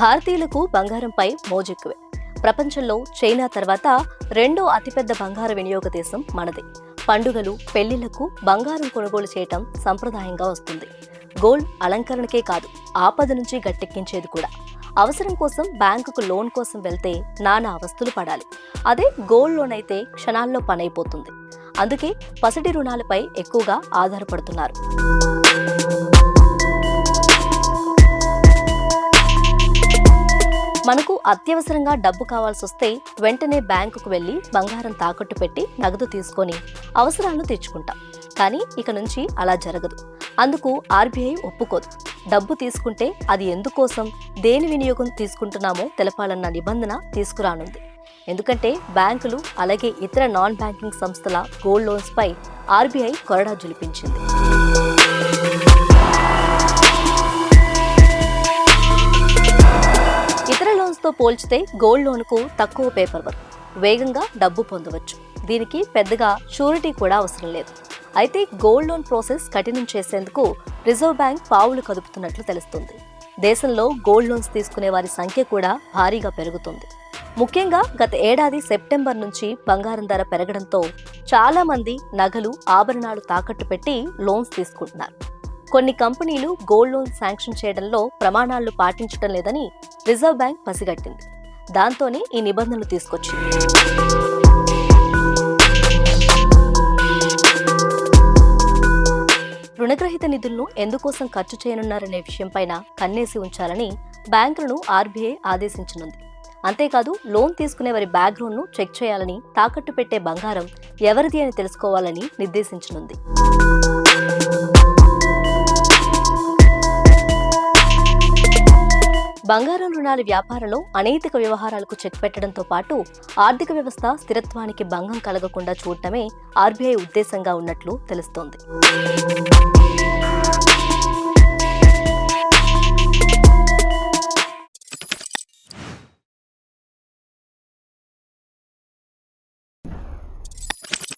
భారతీయులకు బంగారంపై మోజెక్కువే. ప్రపంచంలో చైనా తర్వాత రెండో అతిపెద్ద బంగారు వినియోగ దేశం మనదే. పండుగలు, పెళ్లిళ్లకు బంగారం కొనుగోలు చేయటం సంప్రదాయంగా వస్తుంది. గోల్డ్ అలంకరణకే కాదు, ఆపద నుంచి గట్టెక్కించేది కూడా. అవసరం కోసం బ్యాంకుకు లోన్ కోసం వెళ్తే నానా అవస్థలు పడాలి. అదే గోల్డ్ లోన్ అయితే క్షణాల్లో పనైపోతుంది. అందుకే పసిడి రుణాలపై ఎక్కువగా ఆధారపడుతున్నారు. మనకు అత్యవసరంగా డబ్బు కావాల్సి వస్తే వెంటనే బ్యాంకుకు వెళ్లి బంగారం తాకట్టు పెట్టి నగదు తీసుకొని అవసరాలను తీర్చుకుంటాం. కానీ ఇక నుంచి అలా జరగదు. అందుకు ఆర్బీఐ ఒప్పుకోదు. డబ్బు తీసుకుంటే అది ఎందుకోసం, దేని వినియోగం తీసుకుంటున్నామో తెలపాలన్న నిబంధన తీసుకురానుంది. ఎందుకంటే బ్యాంకులు అలాగే ఇతర నాన్ బ్యాంకింగ్ సంస్థల గోల్డ్ లోన్స్ పై ఆర్బీఐ కొరడా జులిపించింది. ఇతర లోన్స్ తో పోల్చితే గోల్డ్ లోన్ కు తక్కువ పేపర్ వర్క్, వేగంగా డబ్బు పొందవచ్చు. దీనికి పెద్దగా షూరిటీ కూడా అవసరం లేదు. అయితే గోల్డ్ లోన్ ప్రాసెస్ కఠినం చేసేందుకు రిజర్వ్ బ్యాంక్ పావులు కదుపుతున్నట్లు తెలుస్తుంది. దేశంలో గోల్డ్ లోన్స్ తీసుకునే వారి సంఖ్య కూడా భారీగా పెరుగుతుంది. ముఖ్యంగా గత ఏడాది సెప్టెంబర్ నుంచి బంగారం ధర పెరగడంతో చాలా మంది నగలు, ఆభరణాలు తాకట్టు పెట్టి లోన్స్ తీసుకుంటున్నారు. కొన్ని కంపెనీలు గోల్డ్ లోన్ శాంక్షన్ చేయడంలో ప్రమాణాలు పాటించడం లేదని రిజర్వ్ బ్యాంక్ పసిగట్టింది. దాంతోనే ఈ నిబంధనలు తీసుకొచ్చింది. రుణగ్రహీత నిధులను ఎందుకోసం ఖర్చు చేయనున్నారనే విషయంపైన కన్నేసి ఉంచాలని బ్యాంకులను ఆర్బీఐ ఆదేశించనుంది. అంతేకాదు, లోన్ తీసుకునే వారి బ్యాక్గ్రౌండ్ ను చెక్ చేయాలని, తాకట్టు పెట్టే బంగారం ఎవరిది అని తెలుసుకోవాలని నిర్దేశించనుంది. బంగారం రుణాల వ్యాపారంలో అనైతిక వ్యవహారాలకు చెక్ పెట్టడంతో పాటు ఆర్థిక వ్యవస్థ స్థిరత్వానికి భంగం కలగకుండా చూడటమే ఆర్బీఐ ఉద్దేశంగా ఉన్నట్లు తెలుస్తోంది.